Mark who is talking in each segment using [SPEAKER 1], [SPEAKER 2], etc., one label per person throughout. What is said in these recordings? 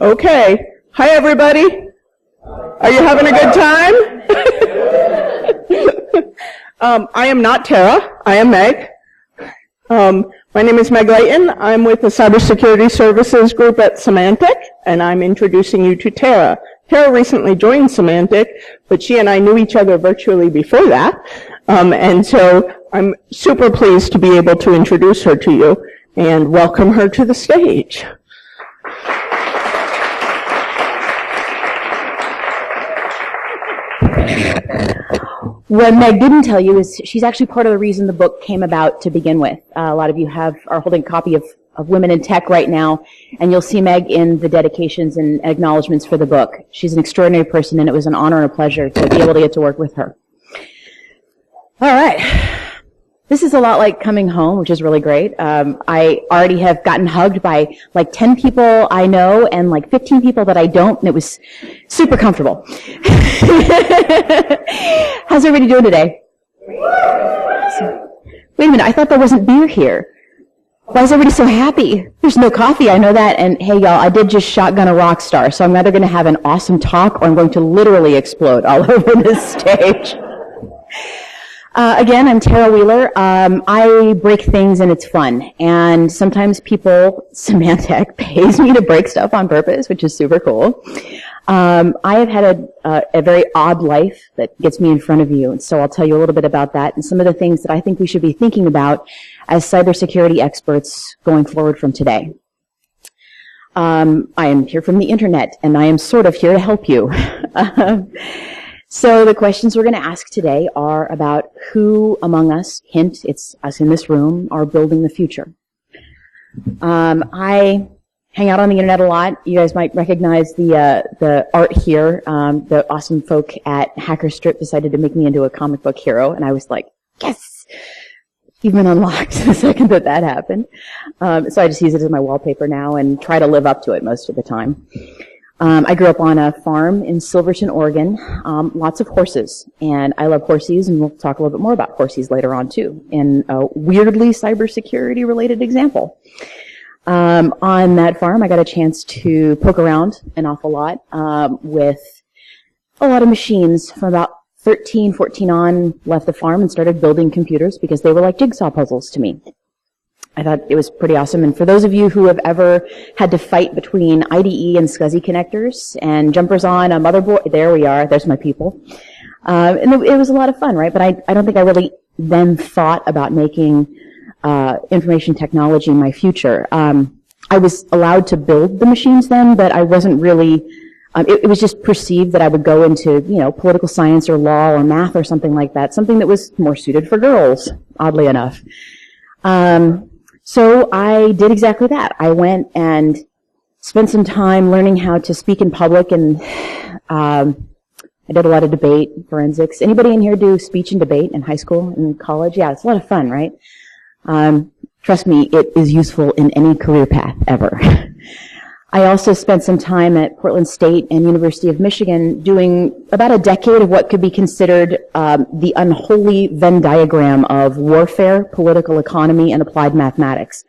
[SPEAKER 1] Okay. Hi, everybody. Are you having a good time? I am not Tarah. I am Meg. My name is Meg Layton. I'm with the Cybersecurity Services Group at Symantec, and I'm introducing you to Tarah. Tarah recently joined Symantec, but she and I knew each other virtually before that, and so I'm super pleased to be able to introduce her to you and welcome her to the stage.
[SPEAKER 2] What Meg didn't tell you is she's actually part of the reason the book came about to begin with. A lot of you are holding a copy of Women in Tech right now, and you'll see Meg in the dedications and acknowledgments for the book. She's an extraordinary person, and it was an honor and a pleasure to be able to get to work with her. All right. This is a lot like coming home, which is really great. I already have gotten hugged by like 10 people I know and like 15 people that I don't, and it was super comfortable. How's everybody doing today? Wait a minute, I thought there wasn't beer here. Why is everybody so happy? There's no coffee, I know that. And hey, y'all, I did just shotgun a rock star, so I'm either going to have an awesome talk or I'm going to literally explode all over this stage. Again, I'm Tarah Wheeler. I break things and it's fun. And sometimes Symantec pays me to break stuff on purpose, which is super cool. I have had a very odd life that gets me in front of you, and so I'll tell you a little bit about that and some of the things that I think we should be thinking about as cybersecurity experts going forward from today. I am here from the internet, and I am sort of here to help you. So the questions we're going to ask today are about who among us, hint, it's us in this room, are building the future. I hang out on the internet a lot. You guys might recognize the art here. The awesome folk at Hacker Strip decided to make me into a comic book hero, and I was like, yes! You've been unlocked the second that happened. So I just use it as my wallpaper now and try to live up to it most of the time. I grew up on a farm in Silverton, Oregon, lots of horses, and I love horses, and we'll talk a little bit more about horses later on too, in a weirdly cybersecurity related example. On that farm, I got a chance to poke around an awful lot with a lot of machines. From about 13, 14 on, left the farm and started building computers because they were like jigsaw puzzles to me. I thought it was pretty awesome. And for those of you who have ever had to fight between IDE and SCSI connectors and jumpers on a motherboard, there we are, there's my people. And it was a lot of fun, right? But I don't think I really then thought about making information technology my future. I was allowed to build the machines then, but I wasn't really, it was just perceived that I would go into, political science or law or math or something like that, something that was more suited for girls, oddly enough. So I did exactly that. I went and spent some time learning how to speak in public, and I did a lot of debate, forensics. Anybody in here do speech and debate in high school and college? Yeah, it's a lot of fun, right? Trust me, it is useful in any career path ever. I also spent some time at Portland State and University of Michigan doing about a decade of what could be considered the unholy Venn diagram of warfare, political economy, and applied mathematics,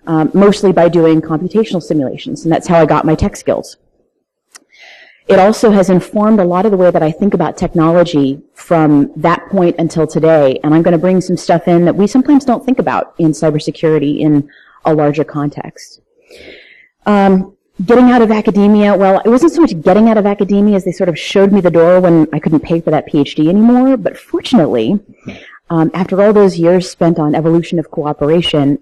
[SPEAKER 2] mostly by doing computational simulations, and that's how I got my tech skills. It also has informed a lot of the way that I think about technology from that point until today, and I'm going to bring some stuff in that we sometimes don't think about in cybersecurity in a larger context. Getting out of academia, well, it wasn't so much getting out of academia as they sort of showed me the door when I couldn't pay for that PhD anymore, but fortunately, after all those years spent on evolution of cooperation,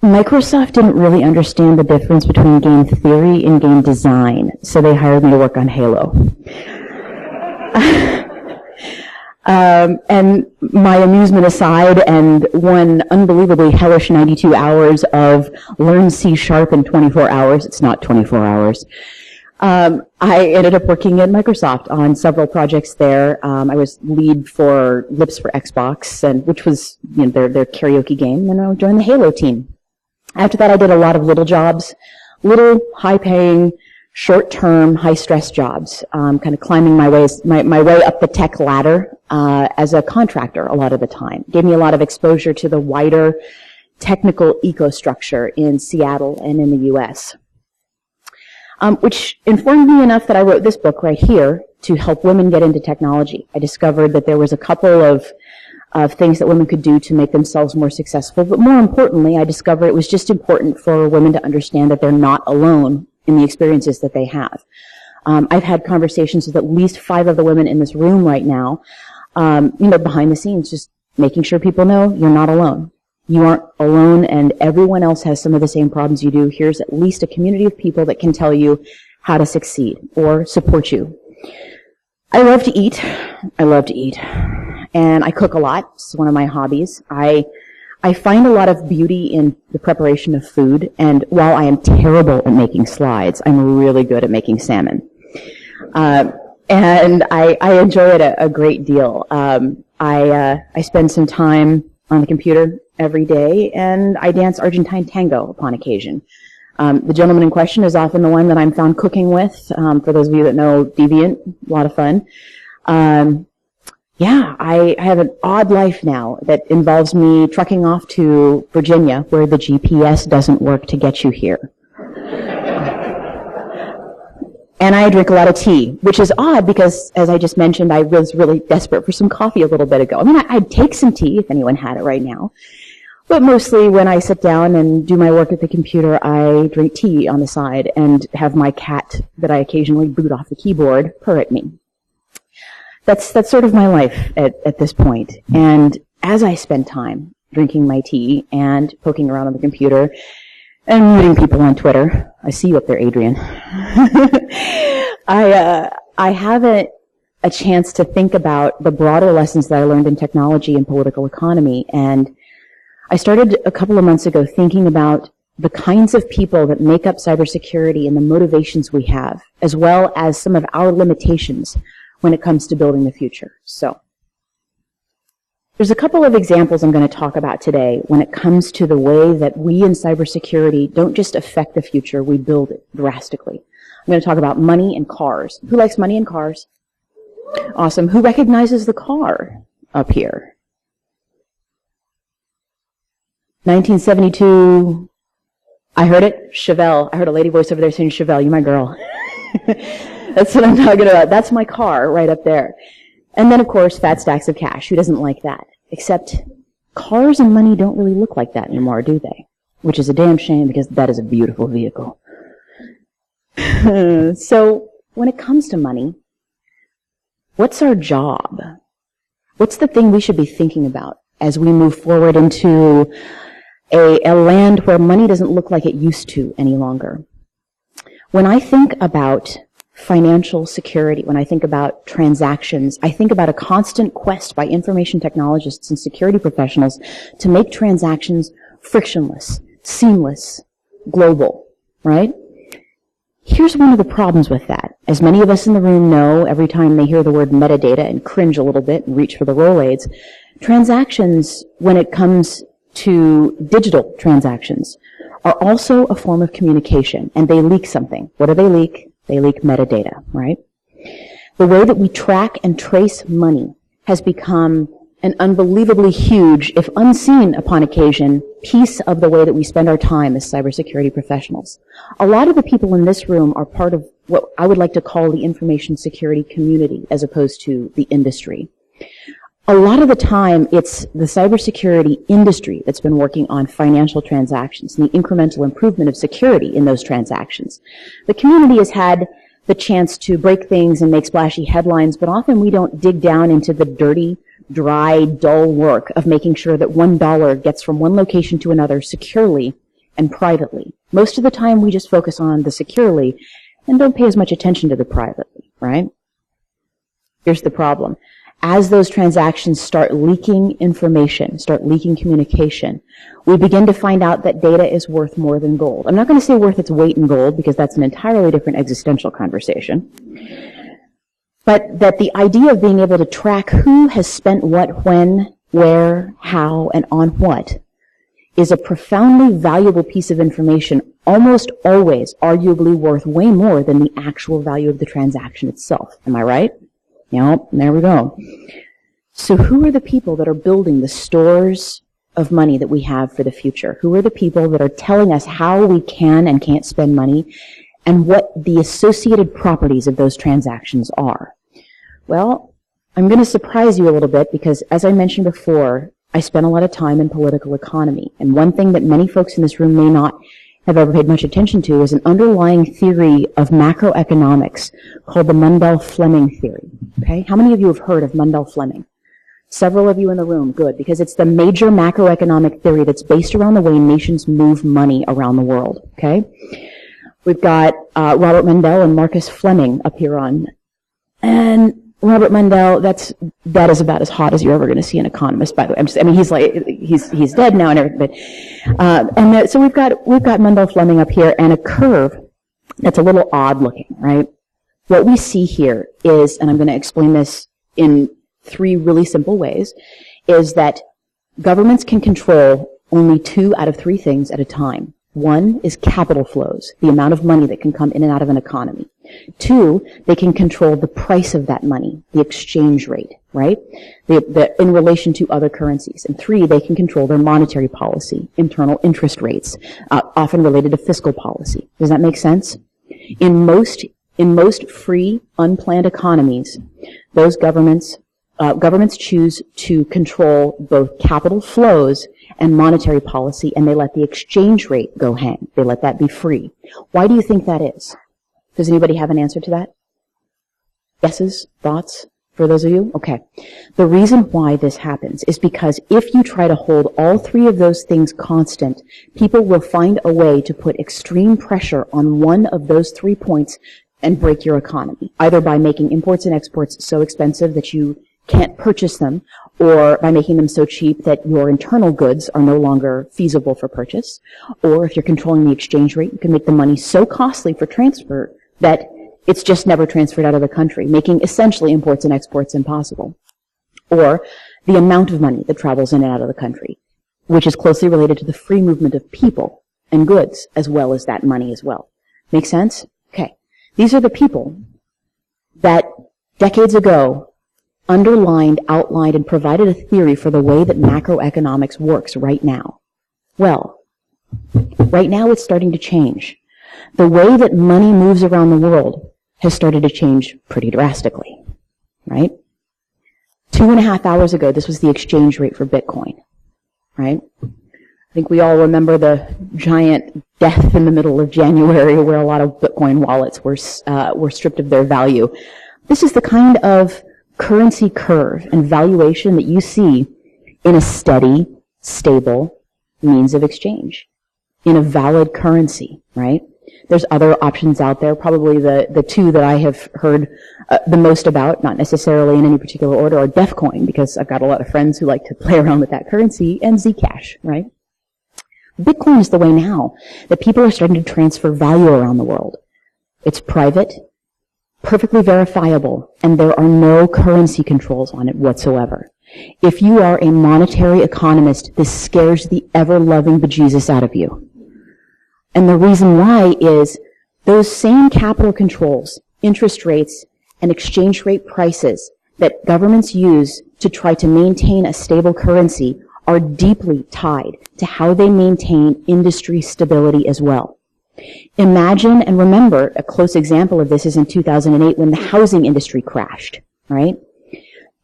[SPEAKER 2] Microsoft didn't really understand the difference between game theory and game design, so they hired me to work on Halo. And my amusement aside, and one unbelievably hellish 92 hours of learn C# in 24 hours, it's not 24 hours, I ended up working at Microsoft on several projects there. I was lead for Lips for Xbox, and which was their karaoke game, and I joined the Halo team. After that, I did a lot of little jobs, little high-paying, short-term, high-stress jobs, kind of climbing my way up the tech ladder as a contractor a lot of the time. Gave me a lot of exposure to the wider technical ecostructure in Seattle and in the U.S. which informed me enough that I wrote this book right here to help women get into technology. I discovered that there was a couple of things that women could do to make themselves more successful, but more importantly, I discovered it was just important for women to understand that they're not alone in the experiences that they have. I've had conversations with at least 5 of the women in this room right now, behind the scenes, just making sure people know you're not alone. You aren't alone, and everyone else has some of the same problems you do. Here's at least a community of people that can tell you how to succeed or support you. I love to eat. And I cook a lot. It's one of my hobbies. I find a lot of beauty in the preparation of food, and while I am terrible at making slides, I'm really good at making salmon. And I enjoy it a great deal. I spend some time on the computer every day, and I dance Argentine tango upon occasion. The gentleman in question is often the one that I'm found cooking with. For those of you that know Deviant, a lot of fun. I have an odd life now that involves me trucking off to Virginia, where the GPS doesn't work to get you here. And I drink a lot of tea, which is odd because, as I just mentioned, I was really desperate for some coffee a little bit ago. I mean, I'd take some tea if anyone had it right now. But mostly when I sit down and do my work at the computer, I drink tea on the side and have my cat that I occasionally boot off the keyboard purr at me. That's sort of my life at this point. And as I spend time drinking my tea and poking around on the computer and meeting people on Twitter, I see you up there, Adrian. I have a chance to think about the broader lessons that I learned in technology and political economy. And I started a couple of months ago thinking about the kinds of people that make up cybersecurity and the motivations we have, as well as some of our limitations when it comes to building the future. So there's a couple of examples I'm going to talk about today when it comes to the way that we in cybersecurity don't just affect the future, we build it drastically. I'm going to talk about money and cars. Who likes money and cars? Awesome. Who recognizes the car up here? 1972, I heard it, Chevelle. I heard a lady voice over there saying, Chevelle, you my girl. That's what I'm talking about. That's my car right up there. And then, of course, fat stacks of cash. Who doesn't like that? Except cars and money don't really look like that anymore, do they? Which is a damn shame because that is a beautiful vehicle. So when it comes to money, what's our job? What's the thing we should be thinking about as we move forward into a land where money doesn't look like it used to any longer? When I think about financial security, when I think about transactions, I think about a constant quest by information technologists and security professionals to make transactions frictionless, seamless, global, right? Here's one of the problems with that. As many of us in the room know, every time they hear the word metadata and cringe a little bit and reach for the Rolaids, transactions, when it comes to digital transactions, are also a form of communication, and they leak something. What do they leak? They leak metadata, right? The way that we track and trace money has become an unbelievably huge, if unseen upon occasion, piece of the way that we spend our time as cybersecurity professionals. A lot of the people in this room are part of what I would like to call the information security community as opposed to the industry. A lot of the time, it's the cybersecurity industry that's been working on financial transactions and the incremental improvement of security in those transactions. The community has had the chance to break things and make splashy headlines, but often we don't dig down into the dirty, dry, dull work of making sure that $1 gets from one location to another securely and privately. Most of the time, we just focus on the securely and don't pay as much attention to the privately, right? Here's the problem. As those transactions start leaking information, start leaking communication, we begin to find out that data is worth more than gold. I'm not going to say worth its weight in gold because that's an entirely different existential conversation. But that the idea of being able to track who has spent what, when, where, how, and on what is a profoundly valuable piece of information, almost always arguably worth way more than the actual value of the transaction itself. Am I right? Yep, there we go. So who are the people that are building the stores of money that we have for the future? Who are the people that are telling us how we can and can't spend money and what the associated properties of those transactions are. Well, I'm going to surprise you a little bit because, as I mentioned before, I spent a lot of time in political economy. And one thing that many folks in this room may not have ever paid much attention to is an underlying theory of macroeconomics called the Mundell-Fleming theory. Okay? How many of you have heard of Mundell-Fleming? Several of you in the room. Good. Because it's the major macroeconomic theory that's based around the way nations move money around the world. Okay? We've got Robert Mundell and Marcus Fleming up here on. And Robert Mundell, that is about as hot as you're ever going to see an economist, by the way. He's dead now and everything, but, so we've got Mundell Fleming up here and a curve that's a little odd looking, right? What we see here is, and I'm going to explain this in 3 really simple ways, is that governments can control only 2 out of 3 things at a time. 1 is capital flows, the amount of money that can come in and out of an economy. 2, they can control the price of that money, the exchange rate, right? In relation to other currencies. And 3, they can control their monetary policy, internal interest rates, often related to fiscal policy. Does that make sense? In most free, unplanned economies, those governments choose to control both capital flows and monetary policy, and they let the exchange rate go hang. They let that be free. Why do you think that is? Does anybody have an answer to that? Guesses? Thoughts? For those of you? Okay. The reason why this happens is because if you try to hold all 3 of those things constant, people will find a way to put extreme pressure on one of those 3 points and break your economy, either by making imports and exports so expensive that you can't purchase them, or by making them so cheap that your internal goods are no longer feasible for purchase, or if you're controlling the exchange rate, you can make the money so costly for transfer that it's just never transferred out of the country, making essentially imports and exports impossible. Or the amount of money that travels in and out of the country, which is closely related to the free movement of people and goods, as well as that money as well. Make sense? Okay. These are the people that decades ago underlined, outlined, and provided a theory for the way that macroeconomics works right now. Well, right now it's starting to change. The way that money moves around the world has started to change pretty drastically, right? 2.5 hours ago, this was the exchange rate for Bitcoin, right? I think we all remember the giant death in the middle of January where a lot of Bitcoin wallets were stripped of their value. This is the kind of currency curve and valuation that you see in a steady, stable means of exchange, in a valid currency, right? There's other options out there. Probably the 2 that I have heard the most about, not necessarily in any particular order, are Defcoin, because I've got a lot of friends who like to play around with that currency, and Zcash, right? Bitcoin is the way now that people are starting to transfer value around the world. It's private, perfectly verifiable, and there are no currency controls on it whatsoever. If you are a monetary economist, this scares the ever-loving bejesus out of you. And the reason why is those same capital controls, interest rates, and exchange rate prices that governments use to try to maintain a stable currency are deeply tied to how they maintain industry stability as well. Imagine and remember, a close example of this is in 2008 when the housing industry crashed, right?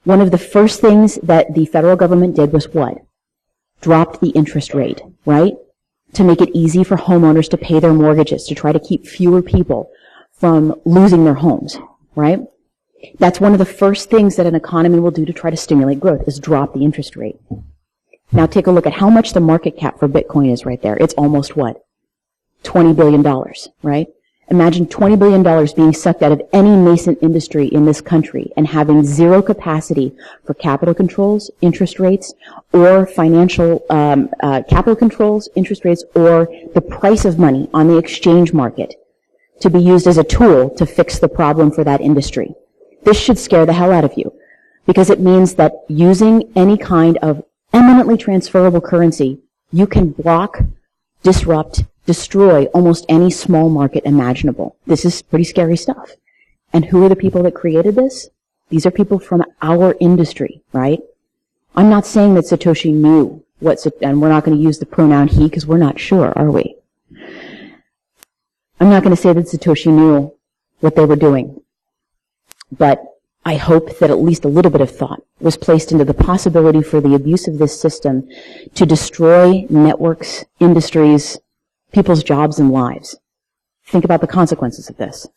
[SPEAKER 2] One of the first things that the federal government did was what? Dropped the interest rate, right? To make it easy for homeowners to pay their mortgages, to try to keep fewer people from losing their homes, right? That's one of the first things that an economy will do to try to stimulate growth, is drop the interest rate. Now take a look at how much the market cap for Bitcoin is right there. It's almost what? $20 billion, right? Imagine $20 billion being sucked out of any nascent industry in this country and having zero capacity for capital controls, interest rates, or financial capital controls, interest rates, or the price of money on the exchange market to be used as a tool to fix the problem for that industry. This should scare the hell out of you, because it means that using any kind of eminently transferable currency, you can block, disrupt, destroy almost any small market imaginable. This is pretty scary stuff. And who are the people that created this? These are people from our industry, right? I'm not saying that Satoshi knew and we're not going to use the pronoun he because we're not sure, are we? I'm not going to say that Satoshi knew what they were doing, but I hope that at least a little bit of thought was placed into the possibility for the abuse of this system to destroy networks, industries, people's jobs and lives. Think about the consequences of this.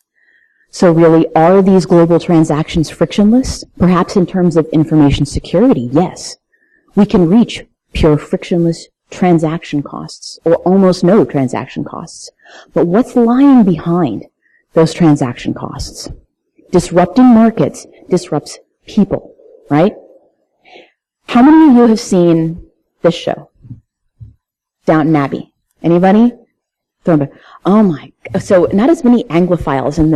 [SPEAKER 2] So really, are these global transactions frictionless? Perhaps in terms of information security, yes. We can reach pure frictionless transaction costs, or almost no transaction costs. But what's lying behind those transaction costs? Disrupting markets disrupts people, right? How many of you have seen this show? Downton Abbey. Anybody? Oh my, so not as many Anglophiles in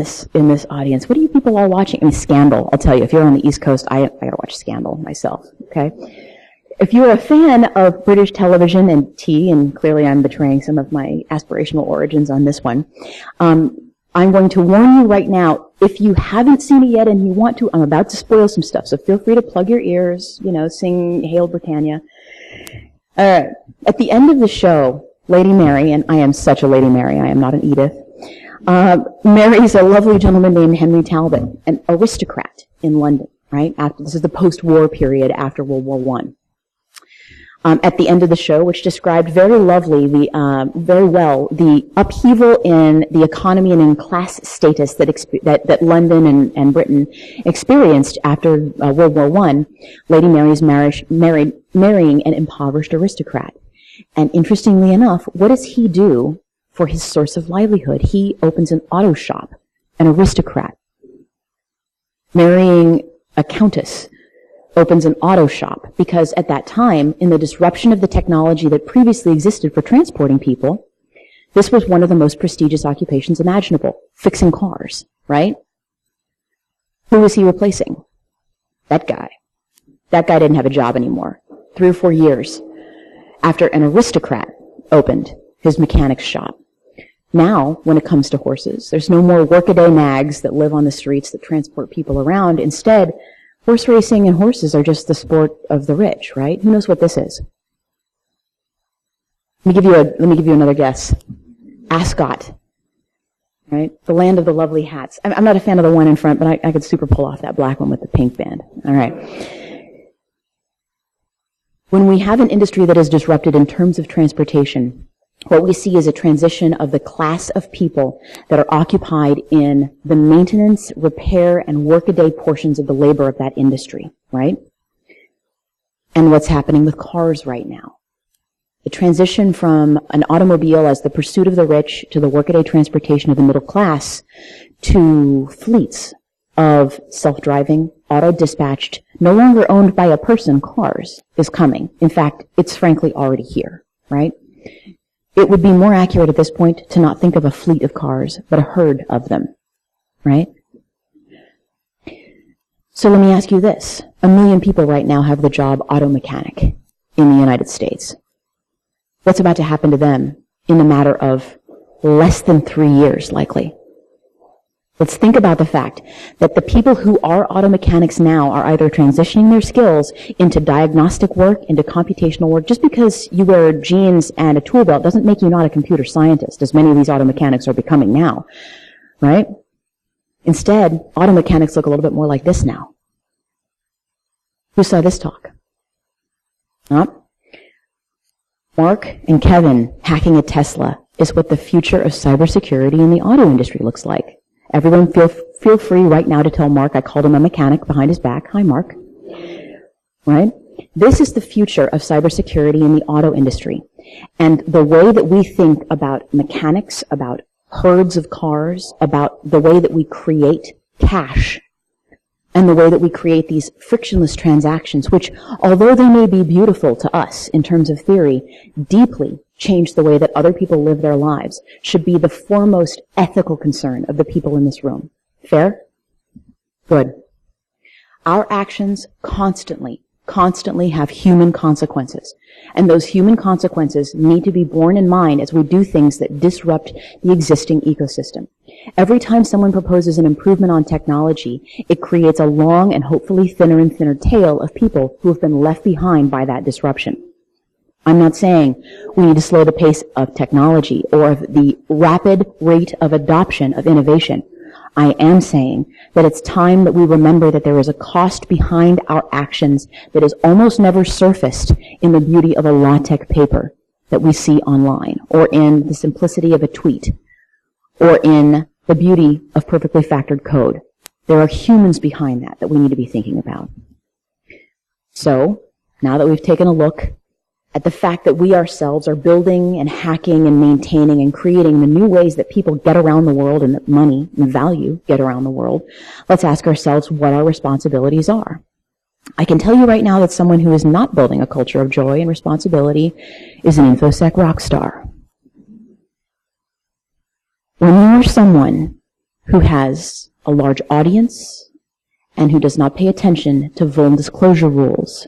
[SPEAKER 2] this audience. What are you people all watching? I mean, Scandal, I'll tell you. If you're on the East Coast, I gotta watch Scandal myself, okay? If you're a fan of British television and tea, and clearly I'm betraying some of my aspirational origins on this one, I'm going to warn you right now, if you haven't seen it yet and you want to, I'm about to spoil some stuff, so feel free to plug your ears, sing Hail Britannia. At the end of the show, Lady Mary, and I am such a Lady Mary, I am not an Edith, marries a lovely gentleman named Henry Talbot, an aristocrat in London, right? This is the post-war period after World War I. At the end of the show, which described very lovely, very well, the upheaval in the economy and in class status that London and Britain experienced after World War I. Lady Mary's marrying an impoverished aristocrat. And interestingly enough, what does he do for his source of livelihood? He opens an auto shop, an aristocrat. Marrying a countess opens an auto shop, because at that time, in the disruption of the technology that previously existed for transporting people, this was one of the most prestigious occupations imaginable, fixing cars, right? Who was he replacing? That guy. That guy didn't have a job anymore. 3 or 4 years after an aristocrat opened his mechanic's shop. Now, when it comes to horses, there's no more workaday nags that live on the streets that transport people around. Instead, horse racing and horses are just the sport of the rich, right? Who knows what this is? Let me give you another guess. Ascot, right? The land of the lovely hats. I'm not a fan of the one in front, but I could super pull off that black one with the pink band. All right. When we have an industry that is disrupted in terms of transportation, what we see is a transition of the class of people that are occupied in the maintenance, repair, and workaday portions of the labor of that industry, right? And what's happening with cars right now. The transition from an automobile as the pursuit of the rich to the workaday transportation of the middle class to fleets of self-driving, auto-dispatched, no longer owned by a person cars is coming. In fact, it's frankly already here, right? It would be more accurate at this point to not think of a fleet of cars, but a herd of them, right? So let me ask you this. 1 million people right now have the job auto mechanic in the United States. What's about to happen to them in a matter of less than 3 years, likely? Let's think about the fact that the people who are auto mechanics now are either transitioning their skills into diagnostic work, into computational work. Just because you wear jeans and a tool belt doesn't make you not a computer scientist, as many of these auto mechanics are becoming now, right? Instead, auto mechanics look a little bit more like this now. Who saw this talk? Mark and Kevin hacking a Tesla is what the future of cybersecurity in the auto industry looks like. Everyone feel free right now to tell Mark I called him a mechanic behind his back. Hi, Mark. Right? This is the future of cybersecurity in the auto industry. And the way that we think about mechanics, about herds of cars, about the way that we create cash, and the way that we create these frictionless transactions, which, although they may be beautiful to us in terms of theory, deeply change the way that other people live their lives, should be the foremost ethical concern of the people in this room. Fair? Good. Our actions constantly have human consequences. And those human consequences need to be borne in mind as we do things that disrupt the existing ecosystem. Every time someone proposes an improvement on technology, it creates a long and hopefully thinner and thinner tail of people who have been left behind by that disruption. I'm not saying we need to slow the pace of technology or of the rapid rate of adoption of innovation. I am saying that it's time that we remember that there is a cost behind our actions that is almost never surfaced in the beauty of a LaTeX paper that we see online, or in the simplicity of a tweet, or in the beauty of perfectly factored code. There are humans behind that we need to be thinking about. So, now that we've taken a look at the fact that we ourselves are building and hacking and maintaining and creating the new ways that people get around the world and that money and value get around the world, let's ask ourselves what our responsibilities are. I can tell you right now that someone who is not building a culture of joy and responsibility is an InfoSec rock star. When you are someone who has a large audience and who does not pay attention to vuln disclosure rules,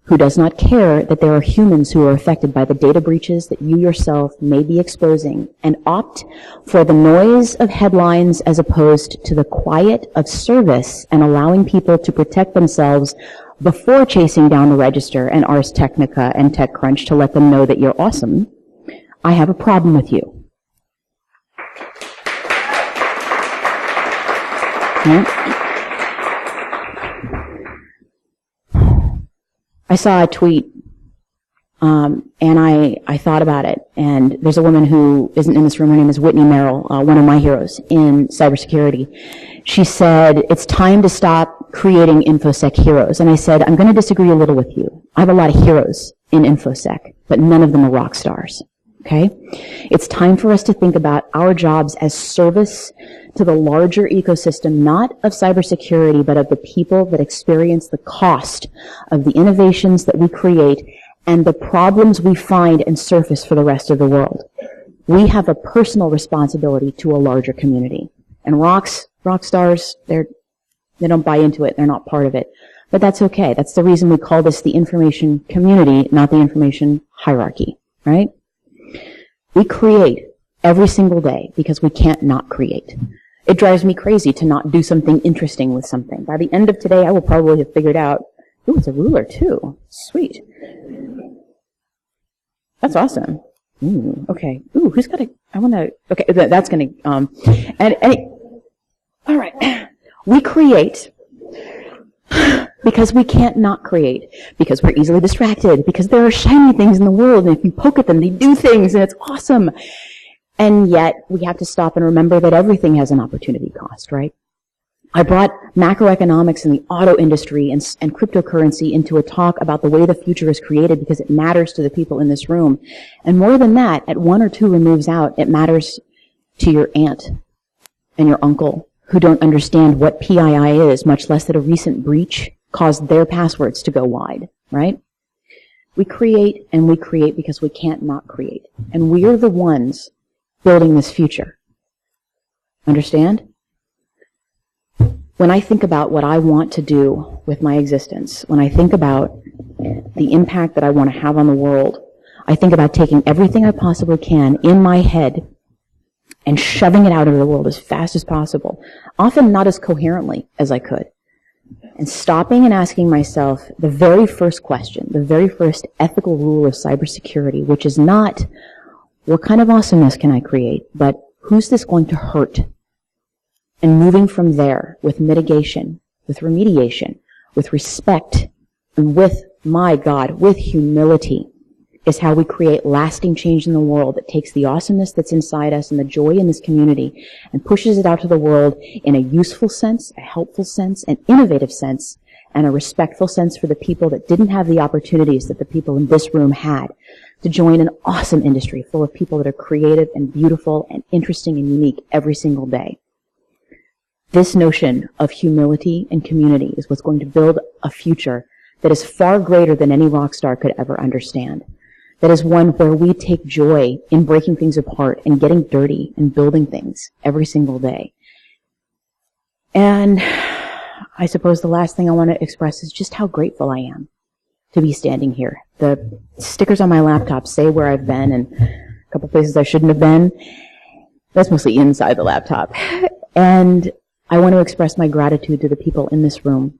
[SPEAKER 2] who does not care that there are humans who are affected by the data breaches that you yourself may be exposing, and opt for the noise of headlines as opposed to the quiet of service and allowing people to protect themselves before chasing down the register and Ars Technica and TechCrunch to let them know that you're awesome, I have a problem with you. I saw a tweet, and I thought about it, and there's a woman who isn't in this room. Her name is Whitney Merrill, one of my heroes in cybersecurity. She said, it's time to stop creating InfoSec heroes. And I said, I'm going to disagree a little with you. I have a lot of heroes in InfoSec, but none of them are rock stars. Okay? It's time for us to think about our jobs as service to the larger ecosystem, not of cybersecurity, but of the people that experience the cost of the innovations that we create and the problems we find and surface for the rest of the world. We have a personal responsibility to a larger community. And rock stars, they don't buy into it. They're not part of it. But that's okay. That's the reason we call this the information community, not the information hierarchy, right? We create every single day because we can't not create. It drives me crazy to not do something interesting with something. By the end of today, I will probably have figured out, ooh, it's a ruler too. Sweet. That's awesome. Ooh, okay. Ooh, who's got a, I want to, okay, that's going to, all right. We create because we can't not create, because we're easily distracted, because there are shiny things in the world, and if you poke at them, they do things, and it's awesome. And yet, we have to stop and remember that everything has an opportunity cost, right? I brought macroeconomics and the auto industry and cryptocurrency into a talk about the way the future is created because it matters to the people in this room. And more than that, at one or two removes out, it matters to your aunt and your uncle who don't understand what PII is, much less that a recent breach caused their passwords to go wide, right? We create and we create because we can't not create. And we're the ones building this future. Understand? When I think about what I want to do with my existence, when I think about the impact that I want to have on the world, I think about taking everything I possibly can in my head and shoving it out into the world as fast as possible, often not as coherently as I could, and stopping and asking myself the very first question, the very first ethical rule of cybersecurity, which is not, what kind of awesomeness can I create, but who's this going to hurt? And moving from there with mitigation, with remediation, with respect, and with, my God, with humility, is how we create lasting change in the world that takes the awesomeness that's inside us and the joy in this community and pushes it out to the world in a useful sense, a helpful sense, an innovative sense, and a respectful sense for the people that didn't have the opportunities that the people in this room had to join an awesome industry full of people that are creative and beautiful and interesting and unique every single day. This notion of humility and community is what's going to build a future that is far greater than any rock star could ever understand. That is one where we take joy in breaking things apart and getting dirty and building things every single day. And I suppose the last thing I want to express is just how grateful I am to be standing here. The stickers on my laptop say where I've been and a couple places I shouldn't have been. That's mostly inside the laptop. And I want to express my gratitude to the people in this room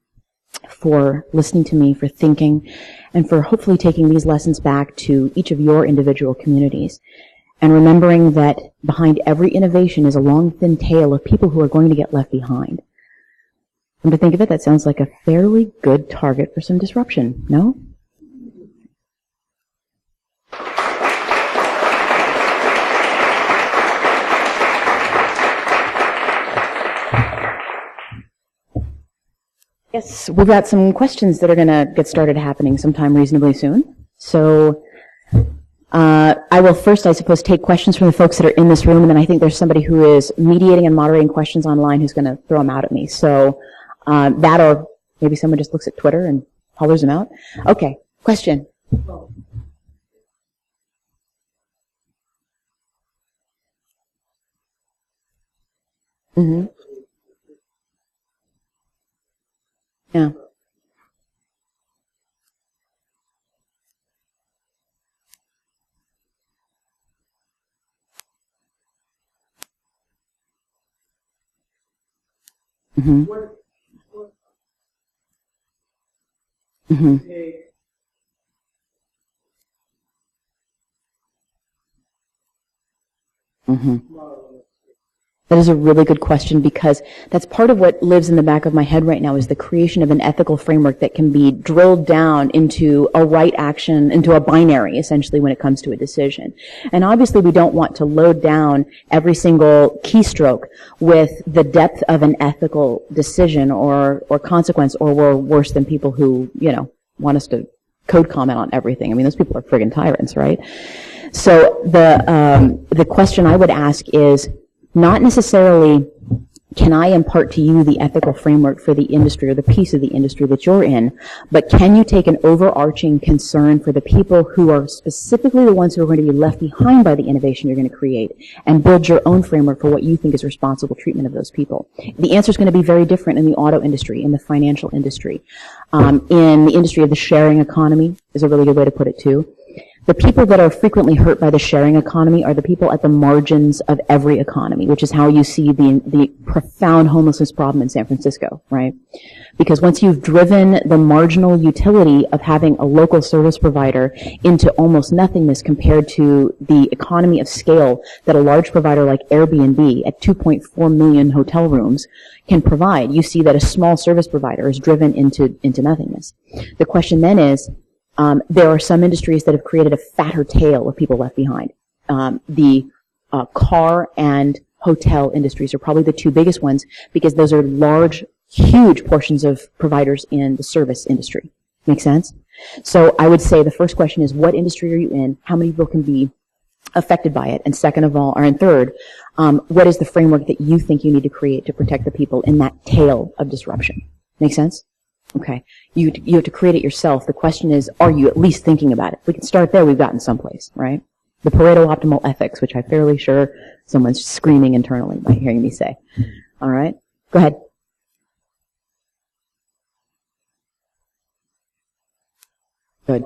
[SPEAKER 2] for listening to me, for thinking, and for hopefully taking these lessons back to each of your individual communities. And remembering that behind every innovation is a long, thin tail of people who are going to get left behind. And to think of it, that sounds like a fairly good target for some disruption, no? Yes, we've got some questions that are going to get started happening sometime reasonably soon. So I will first, I suppose, take questions from the folks that are in this room, and then I think there's somebody who is mediating and moderating questions online who's going to throw them out at me. So that, or maybe someone just looks at Twitter and hollers them out. Okay, question. Mm-hmm. Yeah. Mm-hmm. Mm-hmm. Mm-hmm. That is a really good question, because that's part of what lives in the back of my head right now, is the creation of an ethical framework that can be drilled down into a right action, into a binary, essentially, when it comes to a decision. And obviously we don't want to load down every single keystroke with the depth of an ethical decision or consequence, or we're worse than people who, want us to code comment on everything. I mean, those people are friggin' tyrants, right? So the question I would ask is, not necessarily can I impart to you the ethical framework for the industry or the piece of the industry that you're in, but can you take an overarching concern for the people who are specifically the ones who are going to be left behind by the innovation you're going to create, and build your own framework for what you think is responsible treatment of those people? The answer is going to be very different in the auto industry, in the financial industry, in the industry of the sharing economy is a really good way to put it too. The people that are frequently hurt by the sharing economy are the people at the margins of every economy, which is how you see the profound homelessness problem in San Francisco, right? Because once you've driven the marginal utility of having a local service provider into almost nothingness compared to the economy of scale that a large provider like Airbnb at 2.4 million hotel rooms can provide, you see that a small service provider is driven into nothingness. The question then is, there are some industries that have created a fatter tail of people left behind. The car and hotel industries are probably the two biggest ones, because those are large, huge portions of providers in the service industry. Make sense? So I would say the first question is, what industry are you in? How many people can be affected by it? And second of all, or in third, what is the framework that you think you need to create to protect the people in that tail of disruption? Make sense? Okay. You have to create it yourself. The question is, are you at least thinking about it? If we can start there, we've gotten someplace, right? The Pareto optimal ethics, which I'm fairly sure someone's screaming internally by hearing me say. All right? Go ahead. Good.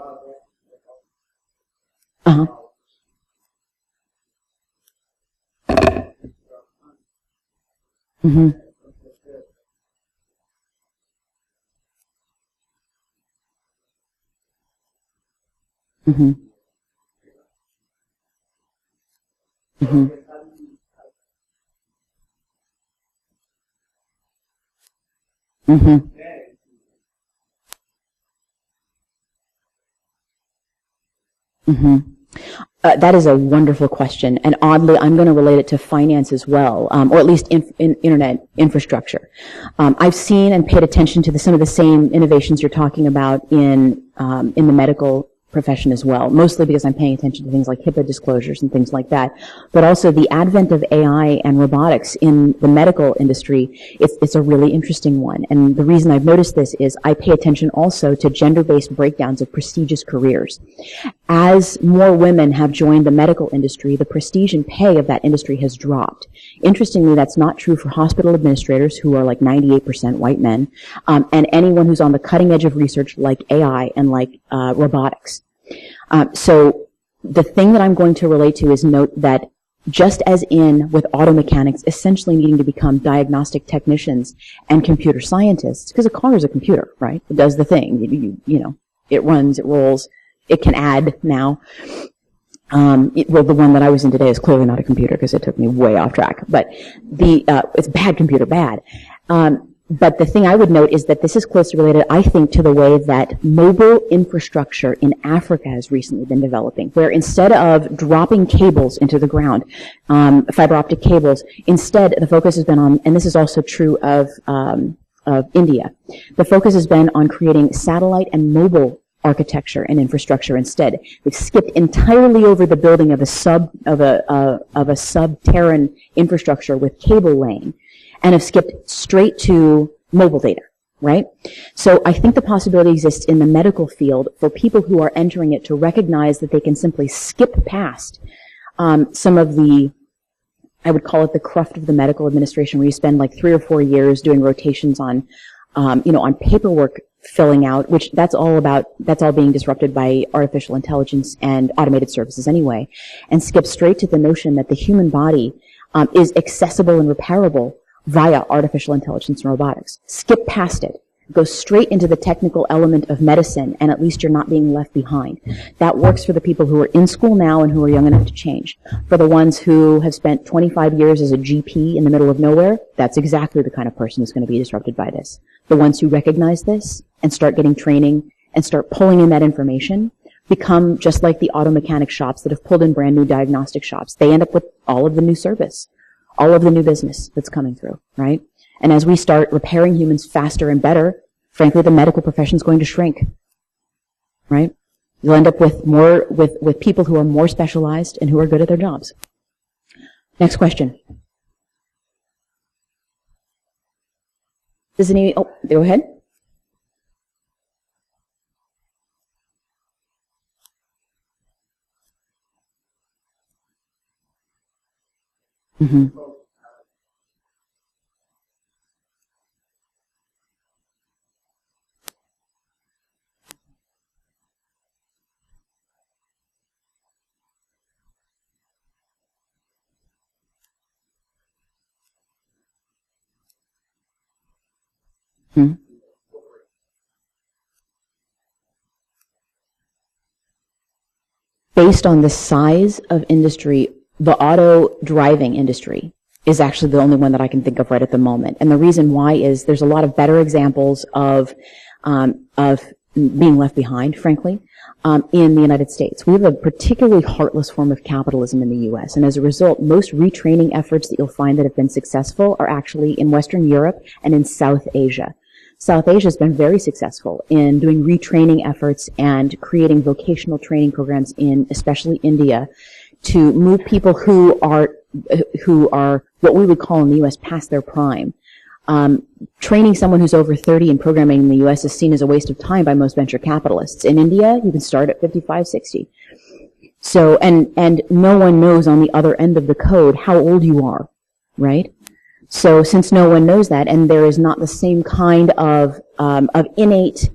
[SPEAKER 2] Uh-huh. Mm-hmm. Mm-hmm. Mm-hmm. Mm-hmm. Mm-hmm. That is a wonderful question, and oddly, I'm going to relate it to finance as well, or at least in internet infrastructure. I've seen and paid attention to some of the same innovations you're talking about in the medical profession as well, mostly because I'm paying attention to things like HIPAA disclosures and things like that, but also the advent of AI and robotics in the medical industry. It's a really interesting one, and the reason I've noticed this is I pay attention also to gender-based breakdowns of prestigious careers. As more women have joined the medical industry, the prestige and pay of that industry has dropped. Interestingly, that's not true for hospital administrators, who are like 98% white men, and anyone who's on the cutting edge of research like AI and like robotics. So the thing that I'm going to relate to is note that just as in with auto mechanics essentially needing to become diagnostic technicians and computer scientists, because a car is a computer, right? It does the thing. You know, it runs, it rolls, it can add now. Well, the one that I was in today is clearly not a computer because it took me way off track. But it's bad computer, bad. But the thing I would note is that this is closely related, I think, to the way that mobile infrastructure in Africa has recently been developing, where instead of dropping cables into the ground, fiber optic cables, instead the focus has been on, and this is also true of India, the focus has been on creating satellite and mobile architecture and infrastructure instead. We've skipped entirely over the building of a sub-Terran infrastructure with cable laying, and have skipped straight to mobile data, right? So I think the possibility exists in the medical field for people who are entering it to recognize that they can simply skip past some of the, I would call it the cruft of the medical administration, where you spend like 3 or 4 years doing rotations on, on paperwork filling out, which that's all being disrupted by artificial intelligence and automated services anyway, and skip straight to the notion that the human body is accessible and repairable via artificial intelligence and robotics. Skip past it. Go straight into the technical element of medicine, and at least you're not being left behind. That works for the people who are in school now and who are young enough to change. For the ones who have spent 25 years as a GP in the middle of nowhere, that's exactly the kind of person who's going to be disrupted by this. The ones who recognize this and start getting training and start pulling in that information become just like the auto mechanic shops that have pulled in brand new diagnostic shops. They end up with all of the new service, all of the new business that's coming through, right? And as we start repairing humans faster and better, frankly, the medical profession is going to shrink, right? You'll end up with with people who are more specialized and who are good at their jobs. Next question. Does any, go ahead. Mm-hmm. Hmm. Based on the size of industry, the auto driving industry is actually the only one that I can think of right at the moment. And the reason why is there's a lot of better examples of being left behind, frankly, in the United States. We have a particularly heartless form of capitalism in the U.S., and as a result, most retraining efforts that you'll find that have been successful are actually in Western Europe and in South Asia. South Asia has been very successful in doing retraining efforts and creating vocational training programs in especially India to move people who are what we would call in the U.S. past their prime. Training someone who's over 30 in programming in the U.S. is seen as a waste of time by most venture capitalists. In India, you can start at 55, 60. So, and no one knows on the other end of the code how old you are, right? So since no one knows that, and there is not the same kind of innate,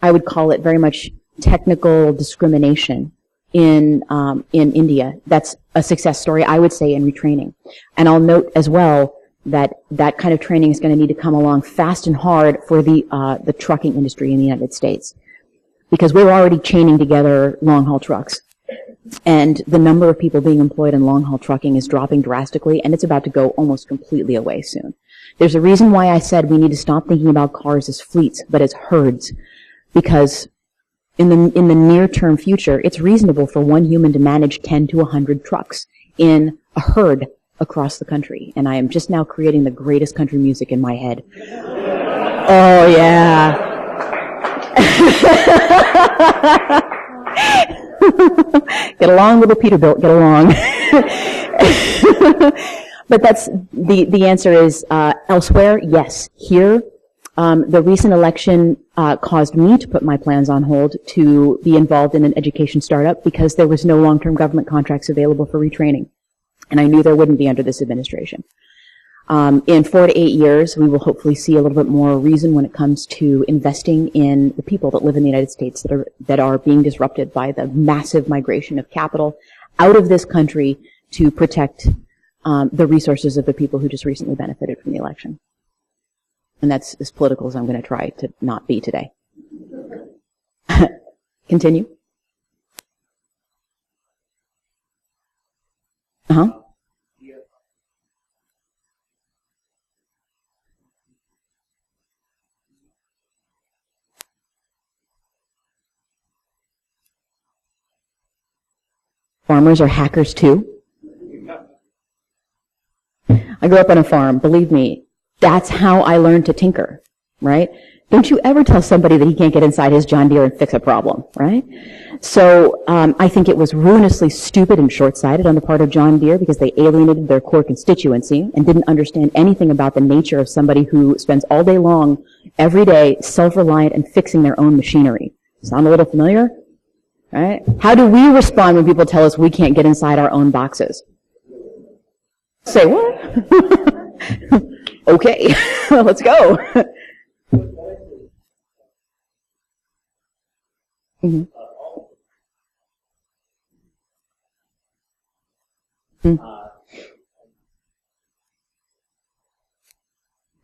[SPEAKER 2] I would call it very much technical discrimination in India, that's a success story, I would say, in retraining. And I'll note as well that that kind of training is going to need to come along fast and hard for the trucking industry in the United States, because we're already chaining together long-haul trucks. And the number of people being employed in long-haul trucking is dropping drastically, and it's about to go almost completely away soon. There's a reason why I said we need to stop thinking about cars as fleets, but as herds, because in the near-term future, it's reasonable for one human to manage 10 to 100 trucks in a herd across the country. And I am just now creating the greatest country music in my head. Oh, yeah. Get along, little Peterbilt, get along. But that's, the answer is, elsewhere, yes. Here, the recent election caused me to put my plans on hold to be involved in an education startup because there was no long-term government contracts available for retraining. And I knew there wouldn't be under this administration. In 4 to 8 years, we will hopefully see a little bit more reason when it comes to investing in the people that live in the United States that are being disrupted by the massive migration of capital out of this country to protect the resources of the people who just recently benefited from the election. And that's as political as I'm going to try to not be today. Continue. Uh-huh. Farmers are hackers too. I grew up on a farm. Believe me, that's how I learned to tinker, right? Don't you ever tell somebody that he can't get inside his John Deere and fix a problem, right? So I think it was ruinously stupid and short-sighted on the part of John Deere because they alienated their core constituency and didn't understand anything about the nature of somebody who spends all day long, every day, self-reliant and fixing their own machinery. Sound a little familiar? Right? How do we respond when people tell us we can't get inside our own boxes? Say what? Okay, let's go. Mm-hmm. Mm-hmm.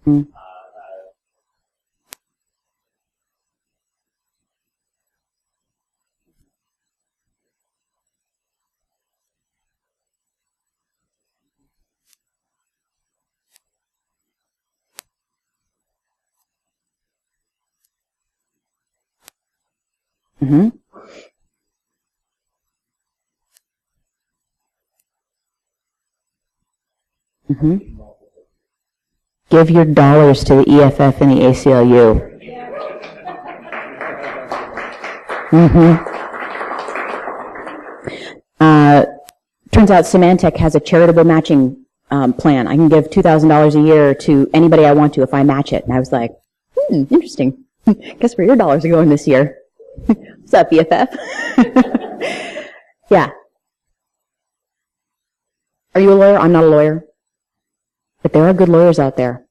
[SPEAKER 2] Mm-hmm. Mm-hmm. Mm-hmm. Give your dollars to the EFF and the ACLU. Mm-hmm. Turns out Symantec has a charitable matching plan. I can give $2,000 a year to anybody I want to if I match it. And I was like, interesting. Guess where your dollars are going this year. What's up, BFF? Yeah. Are you a lawyer? I'm not a lawyer. But there are good lawyers out there.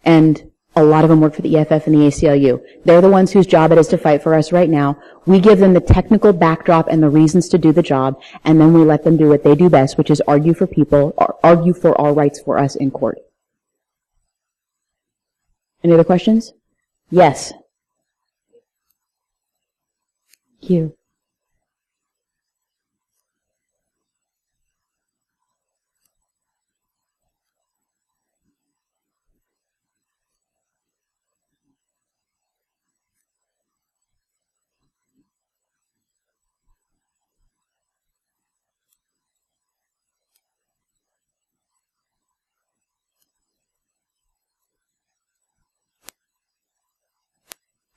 [SPEAKER 2] And a lot of them work for the EFF and the ACLU. They're the ones whose job it is to fight for us right now. We give them the technical backdrop and the reasons to do the job, and then we let them do what they do best, which is argue for people, or argue for our rights for us in court. Any other questions? Yes. Thank you.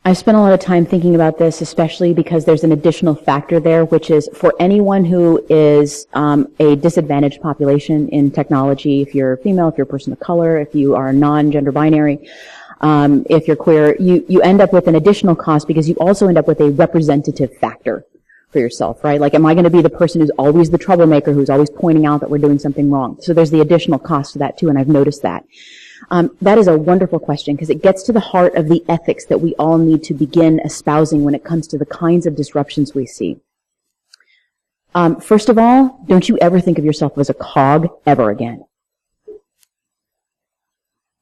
[SPEAKER 2] I've spent a lot of time thinking about this, especially because there's an additional factor there, which is for anyone who is a disadvantaged population in technology, if you're female, if you're a person of color, if you are non-gender binary, if you're queer, you end up with an additional cost because you also end up with a representative factor for yourself, right? Like, am I going to be the person who's always the troublemaker, who's always pointing out that we're doing something wrong? So there's the additional cost to that too, and I've noticed that. That is a wonderful question because it gets to the heart of the ethics that we all need to begin espousing when it comes to the kinds of disruptions we see. First of all, don't you ever think of yourself as a cog ever again.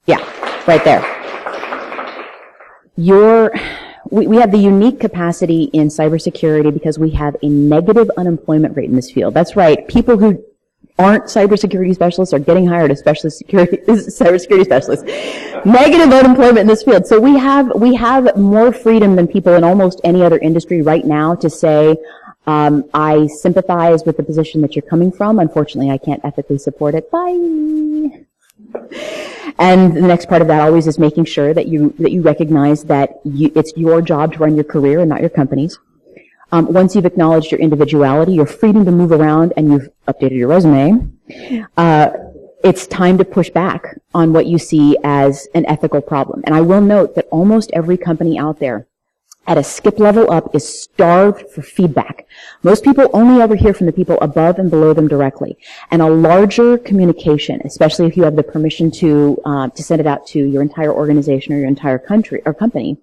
[SPEAKER 2] Yeah, right there. We have the unique capacity in cybersecurity because we have a negative unemployment rate in this field. That's right. People who aren't cybersecurity specialists are getting hired as cybersecurity specialists. Negative unemployment in this field. So we have more freedom than people in almost any other industry right now to say, I sympathize with the position that you're coming from. Unfortunately, I can't ethically support it. Bye. And the next part of that always is making sure that you recognize that it's your job to run your career and not your company's. Once you've acknowledged your individuality, your freedom to move around, and you've updated your resume, it's time to push back on what you see as an ethical problem. And I will note that almost every company out there at a skip level up is starved for feedback. Most people only ever hear from the people above and below them directly. And a larger communication, especially if you have the permission to send it out to your entire organization or your entire country or company,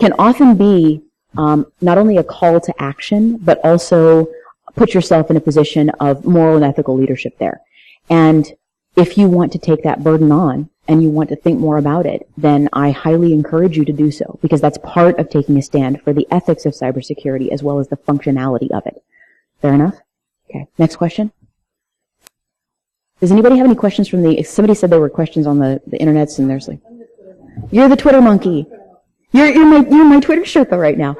[SPEAKER 2] can often be not only a call to action, but also put yourself in a position of moral and ethical leadership there. And if you want to take that burden on and you want to think more about it, then I highly encourage you to do so, because that's part of taking a stand for the ethics of cybersecurity as well as the functionality of it. Fair enough? Okay. Next question. Does anybody have any questions from somebody said there were questions on the internets, and there's like, you're the Twitter monkey. You're my Twitter Sherpa right now.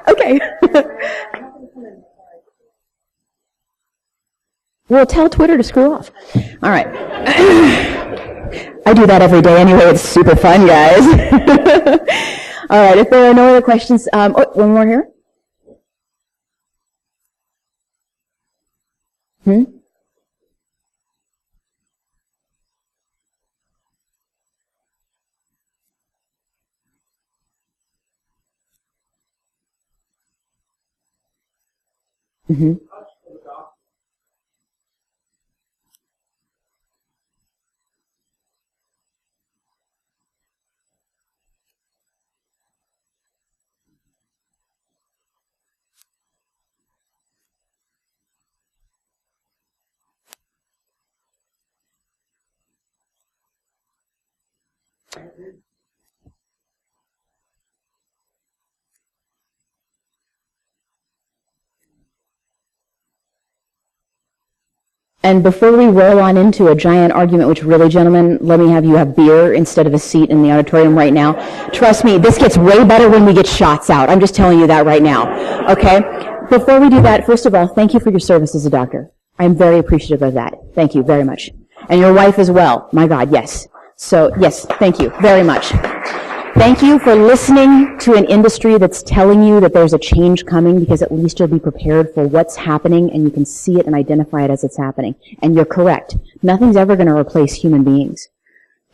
[SPEAKER 2] Okay. Well, tell Twitter to screw off. All right. I do that every day anyway. It's super fun, guys. All right. If there are no other questions, one more here. Mm-hmm. And before we roll on into a giant argument, which really, gentlemen, let me have you have beer instead of a seat in the auditorium right now. Trust me, this gets way better when we get shots out. I'm just telling you that right now. Okay? Before we do that, first of all, thank you for your service as a doctor. I'm very appreciative of that. Thank you very much. And your wife as well. My God, yes. So, yes, thank you very much. Thank you for listening to an industry that's telling you that there's a change coming, because at least you'll be prepared for what's happening and you can see it and identify it as it's happening. And you're correct. Nothing's ever going to replace human beings,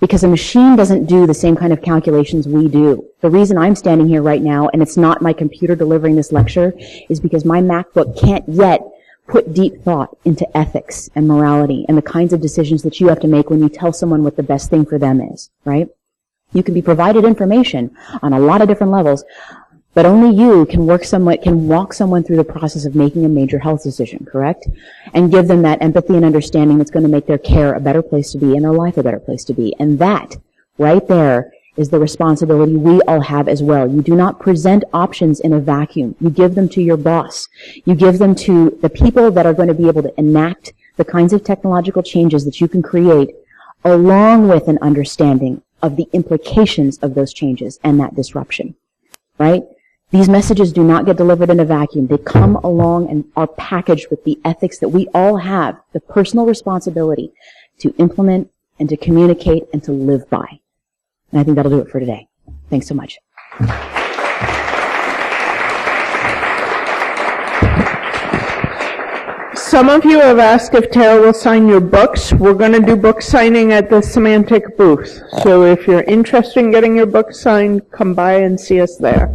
[SPEAKER 2] because a machine doesn't do the same kind of calculations we do. The reason I'm standing here right now, and it's not my computer delivering this lecture, is because my MacBook can't yet put deep thought into ethics and morality and the kinds of decisions that you have to make when you tell someone what the best thing for them is, right? You can be provided information on a lot of different levels, but only you can walk someone through the process of making a major health decision, correct? And give them that empathy and understanding that's going to make their care a better place to be and their life a better place to be. And that, right there, is the responsibility we all have as well. You do not present options in a vacuum. You give them to your boss. You give them to the people that are going to be able to enact the kinds of technological changes that you can create, along with an understanding of the implications of those changes and that disruption, right? These messages do not get delivered in a vacuum. They come along and are packaged with the ethics that we all have, the personal responsibility to implement and to communicate and to live by. And I think that'll do it for today. Thanks so much.
[SPEAKER 1] Some of you have asked if Tarah will sign your books. We're going to do book signing at the Semantic booth. So if you're interested in getting your book signed, come by and see us there.